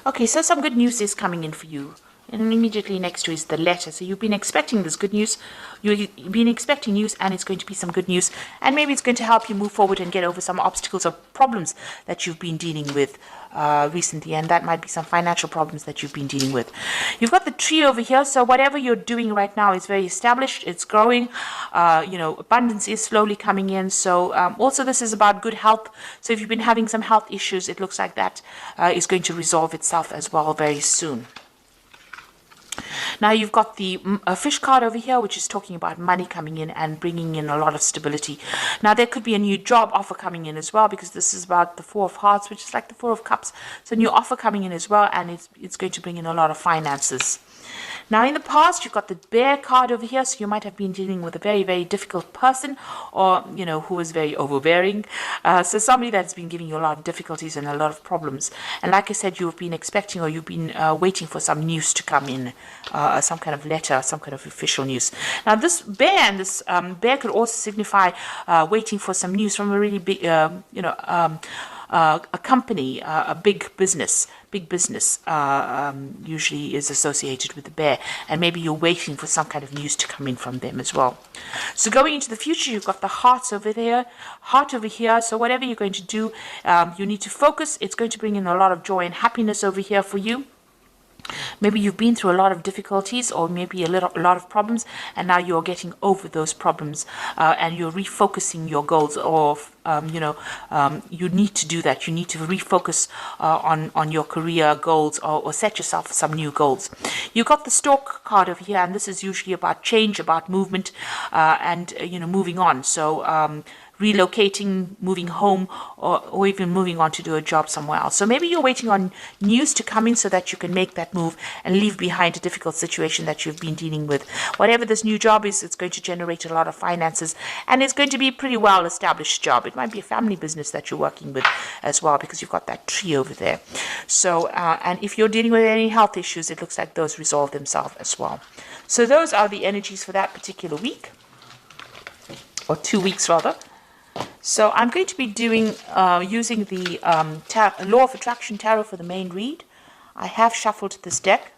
Okay, so some good news is coming in for you. And immediately next to is the letter. So you've been expecting this good news. You've been expecting news, and it's going to be some good news. And maybe it's going to help you move forward and get over some obstacles or problems that you've been dealing with recently. And that might be some financial problems that you've been dealing with. You've got the tree over here. So whatever you're doing right now is very established. It's growing. Abundance is slowly coming in. So also this is about good health. So if you've been having some health issues, it looks like that is going to resolve itself as well very soon. Now you've got the fish card over here, which is talking about money coming in and bringing in a lot of stability. Now there could be a new job offer coming in as well, because this is about the Four of Hearts, which is like the Four of Cups. So a new offer coming in as well, and it's going to bring in a lot of finances. Now in the past, you've got the bear card over here, so you might have been dealing with a very, very difficult person, or, who was very overbearing. So somebody that's been giving you a lot of difficulties and a lot of problems. And like I said, you've been expecting, or you've been waiting for some news to come in, some kind of letter, some kind of official news. Now this bear and this bear could also signify waiting for some news from a really big, a company, a big business usually is associated with the bear, and maybe you're waiting for some kind of news to come in from them as well. So going into the future, you've got the heart over here. So whatever you're going to do, you need to focus. It's going to bring in a lot of joy and happiness over here for you. Maybe you've been through a lot of difficulties, or maybe a lot of problems, and now you're getting over those problems, and you're refocusing your goals. Or you need to do that. You need to refocus on your career goals, or set yourself some new goals. You got the Stork card over here, and this is usually about change, about movement, and moving on. So relocating, moving home, or even moving on to do a job somewhere else. So maybe you're waiting on news to come in so that you can make that move and leave behind a difficult situation that you've been dealing with. Whatever this new job is, it's going to generate a lot of finances, and it's going to be a pretty well-established job. It might be a family business that you're working with as well, because you've got that tree over there. So, and if you're dealing with any health issues, it looks like those resolve themselves as well. So those are the energies for that particular week, or 2 weeks rather. So I'm going to be doing using the Law of Attraction Tarot for the main read. I have shuffled this deck.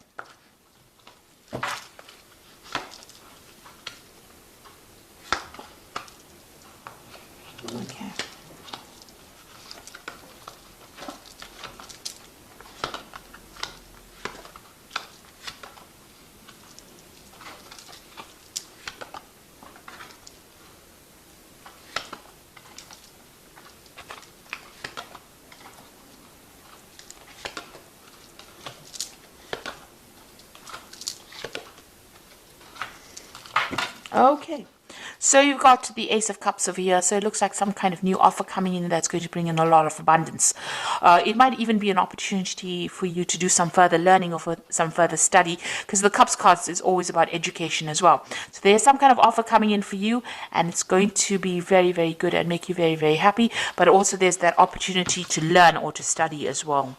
Okay. Okay, so you've got the Ace of Cups over here. So it looks like some kind of new offer coming in that's going to bring in a lot of abundance. It might even be an opportunity for you to do some further learning or for some further study, because the Cups cards is always about education as well. So there's some kind of offer coming in for you, and it's going to be very, very good and make you very, very happy. But also there's that opportunity to learn or to study as well.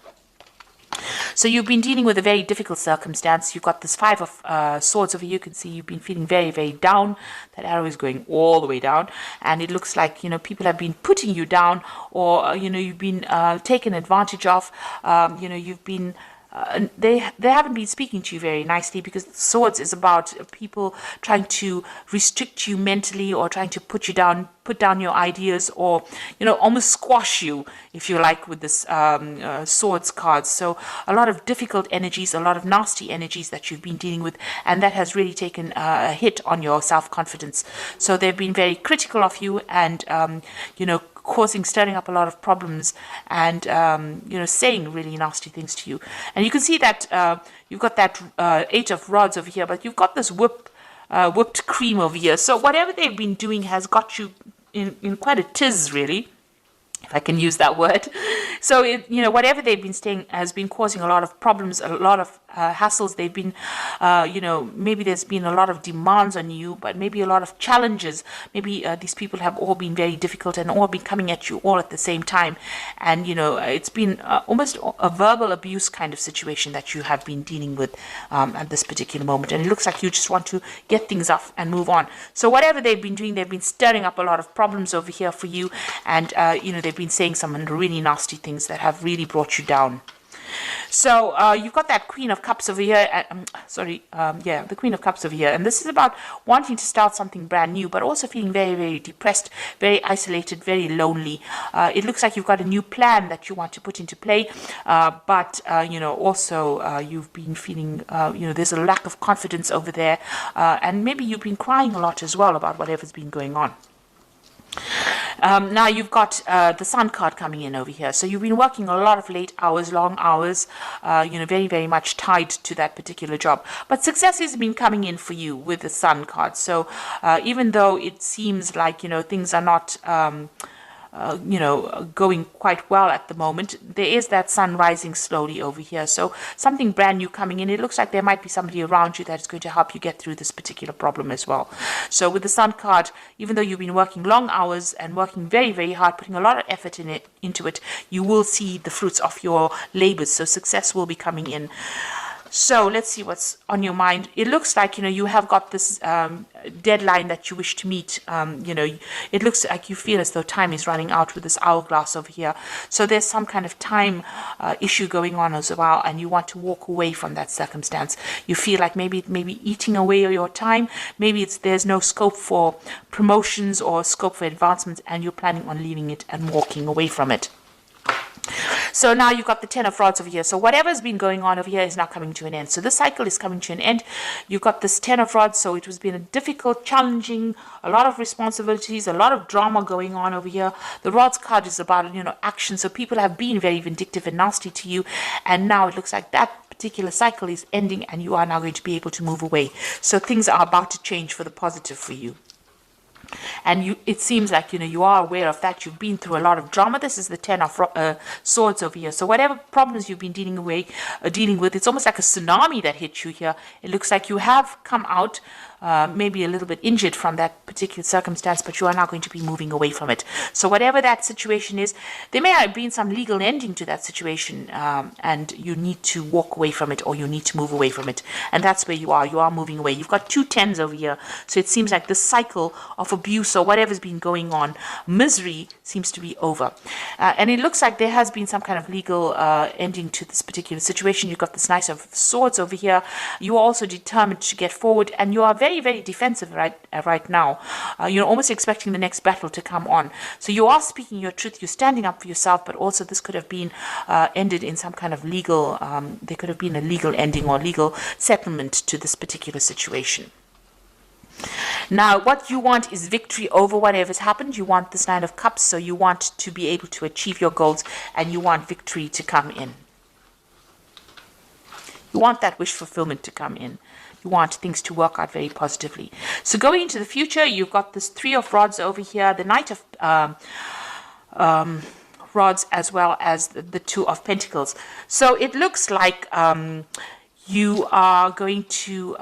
So you've been dealing with a very difficult circumstance. You've got this Five of Swords over here. You can see you've been feeling very, very down. That arrow is going all the way down. And it looks like, people have been putting you down, or, you've been taken advantage of. You've been... they haven't been speaking to you very nicely, because Swords is about people trying to restrict you mentally, or trying to put down your ideas, or almost squash you, if you like, with this Swords card. So a lot of difficult energies, a lot of nasty energies that you've been dealing with, and that has really taken a hit on your self-confidence. So they've been very critical of you, and stirring up a lot of problems, and saying really nasty things to you. And you can see that you've got that Eight of Rods over here, but you've got this whipped cream over here. So whatever they've been doing has got you in quite a tiz, really, if I can use that word. So whatever they've been saying has been causing a lot of problems, a lot of hassles. They've been, maybe there's been a lot of demands on you, but maybe a lot of challenges. Maybe these people have all been very difficult and all been coming at you all at the same time. And, it's been almost a verbal abuse kind of situation that you have been dealing with at this particular moment. And it looks like you just want to get things off and move on. So whatever they've been doing, they've been stirring up a lot of problems over here for you. And, they've been saying some really nasty things that have really brought you down. So you've got that Queen of Cups over here. The Queen of Cups over here. And this is about wanting to start something brand new, but also feeling very, very depressed, very isolated, very lonely. It looks like you've got a new plan that you want to put into play, but also you've been feeling, there's a lack of confidence over there, and maybe you've been crying a lot as well about whatever's been going on. Now you've got the Sun card coming in over here. So you've been working a lot of late hours, long hours, very, very much tied to that particular job. But success has been coming in for you with the Sun card. So even though it seems like, things are not going quite well at the moment, there is that sun rising slowly over here. So something brand new coming in. It looks like there might be somebody around you that is going to help you get through this particular problem as well. So with the Sun card, even though you've been working long hours and working very, very hard, putting a lot of effort into it, you will see the fruits of your labors. So success will be coming in. So let's see what's on your mind. It looks like, you have got this deadline that you wish to meet. It looks like you feel as though time is running out with this hourglass over here. So there's some kind of time issue going on as well, and you want to walk away from that circumstance. You feel like maybe eating away your time. Maybe there's no scope for promotions or scope for advancements, and you're planning on leaving it and walking away from it. So now you've got the Ten of Rods over here. So whatever's been going on over here is now coming to an end. So this cycle is coming to an end. You've got this Ten of Rods. So it has been a difficult, challenging, a lot of responsibilities, a lot of drama going on over here. The Rods card is about, action. So people have been very vindictive and nasty to you. And now it looks like that particular cycle is ending and you are now going to be able to move away. So things are about to change for the positive for you. And it seems like, you are aware of that. You've been through a lot of drama. This is the Ten of Swords over here. So whatever problems you've been dealing with, it's almost like a tsunami that hit you here. It looks like you have come out maybe a little bit injured from that particular circumstance, but you are now going to be moving away from it. So whatever that situation is, there may have been some legal ending to that situation, and you need to walk away from it, or you need to move away from it. And that's where you are. You are moving away. You've got two tens over here. So it seems like the cycle of abuse or whatever's been going on, misery, seems to be over. And it looks like there has been some kind of legal ending to this particular situation. You've got this Knight of Swords over here. You are also determined to get forward, and you are very, very defensive right now. You're almost expecting the next battle to come on. So you are speaking your truth. You're standing up for yourself, but also this could have been ended in some kind of legal, there could have been a legal ending or legal settlement to this particular situation. Now, what you want is victory over whatever's happened. You want this Nine of Cups, so you want to be able to achieve your goals, and you want victory to come in. You want that wish fulfillment to come in. You want things to work out very positively. So going into the future, you've got this Three of Rods over here, the Knight of Rods, as well as the Two of Pentacles. So it looks like you are going to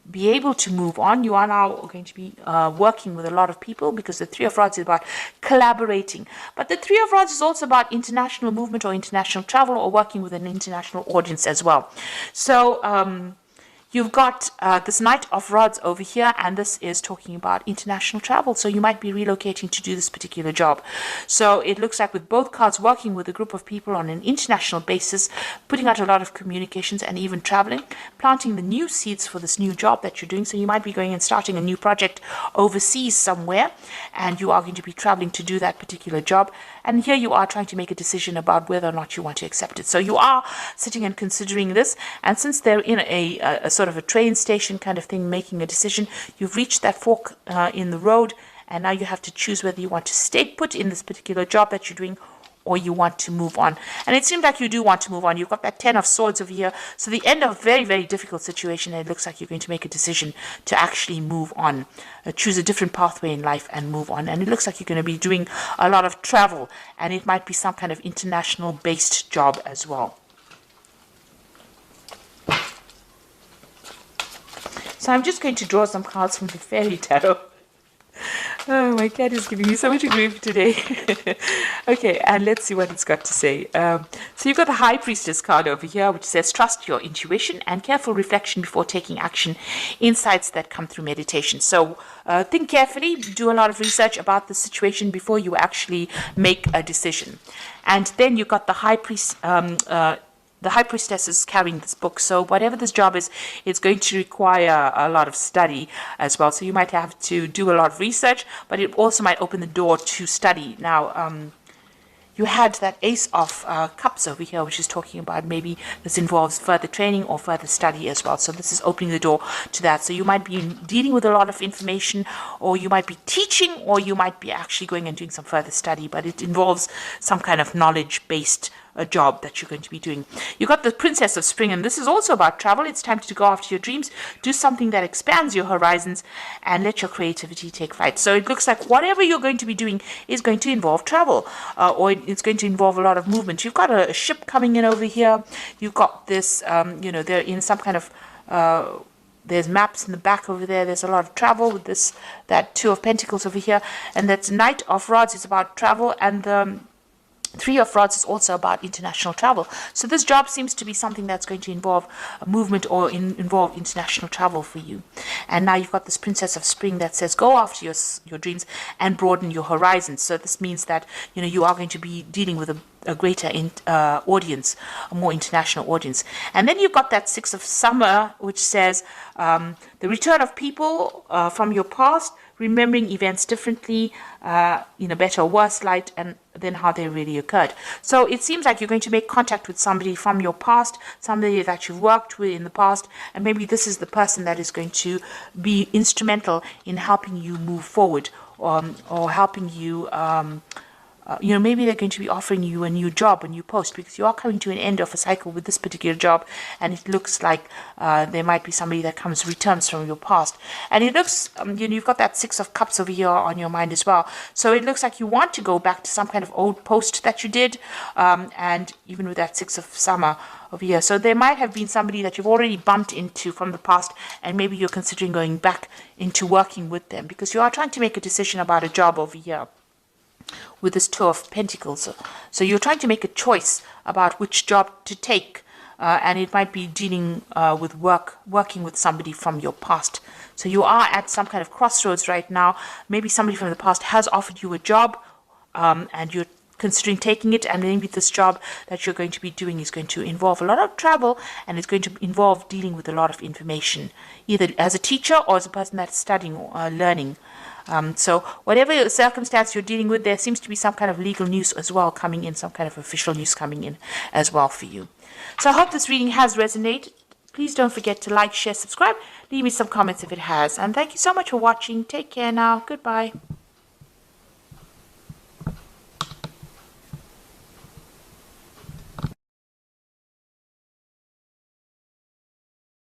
be able to move on. You are now going to be working with a lot of people, because the Three of Rods is about collaborating. But the Three of Rods is also about international movement or international travel, or working with an international audience as well. So you've got this Knight of Rods over here, and this is talking about international travel. So you might be relocating to do this particular job. So it looks like with both cards, working with a group of people on an international basis, putting out a lot of communications and even traveling, planting the new seeds for this new job that you're doing. So you might be going and starting a new project overseas somewhere, and you are going to be traveling to do that particular job. And here you are trying to make a decision about whether or not you want to accept it. So you are sitting and considering this. And since they're in a sort of a train station kind of thing, making a decision, you've reached that fork in the road, and now you have to choose whether you want to stay put in this particular job that you're doing, or you want to move on. And it seems like you do want to move on. You've got that Ten of Swords over here. So the end of a very, very difficult situation, and it looks like you're going to make a decision to actually move on, choose a different pathway in life and move on. And it looks like you're going to be doing a lot of travel, and it might be some kind of international based job as well. So I'm just going to draw some cards from the Fairy Tarot. Oh, my cat is giving me so much grief today. Okay, and let's see what it's got to say. So you've got the High Priestess card over here, which says, trust your intuition and careful reflection before taking action. Insights that come through meditation. So think carefully, do a lot of research about the situation before you actually make a decision. And then you've got the High Priest the High Priestess is carrying this book. So whatever this job is, it's going to require a lot of study as well. So you might have to do a lot of research, but it also might open the door to study. Now, you had that Ace of Cups over here, which is talking about maybe this involves further training or further study as well. So this is opening the door to that. So you might be dealing with a lot of information, or you might be teaching, or you might be actually going and doing some further study, but it involves some kind of knowledge-based job that you're going to be doing. You got the Princess of Spring, and this is also about travel. It's time to go after your dreams, do something that expands your horizons, and let your creativity take flight. So it looks like whatever you're going to be doing is going to involve travel, or it's going to involve a lot of movement. You've got a ship coming in over here. You've got this, they're in some kind of there's maps in the back over there. There's a lot of travel with that Two of Pentacles over here, and that's Knight of Rods is about travel, and the Three of Rods is also about international travel. So this job seems to be something that's going to involve a movement or involve international travel for you. And now you've got this Princess of Spring that says go after your dreams and broaden your horizons. So this means that you are going to be dealing with a greater audience, a more international audience. And then you've got that Six of Summer, which says the return of people from your past, remembering events differently, in a better or worse light, and then how they really occurred. So it seems like you're going to make contact with somebody from your past, somebody that you've worked with in the past, and maybe this is the person that is going to be instrumental in helping you move forward, or helping you maybe they're going to be offering you a new job, a new post, because you are coming to an end of a cycle with this particular job, and it looks like there might be somebody that returns from your past. And it looks, you've got that Six of Cups over here on your mind as well. So it looks like you want to go back to some kind of old post that you did, and even with that Six of Summer over here. So there might have been somebody that you've already bumped into from the past, and maybe you're considering going back into working with them, because you are trying to make a decision about a job over here with this Two of Pentacles. So you're trying to make a choice about which job to take, and it might be dealing with working with somebody from your past. So you are at some kind of crossroads right now. Maybe somebody from the past has offered you a job, and you're considering taking it, and maybe this job that you're going to be doing is going to involve a lot of travel, and it's going to involve dealing with a lot of information, either as a teacher or as a person that's studying or learning. So whatever circumstance you're dealing with, there seems to be some kind of legal news as well coming in, some kind of official news coming in as well for you. So I hope this reading has resonated. Please don't forget to like, share, subscribe. Leave me some comments if it has. And thank you so much for watching. Take care now. Goodbye.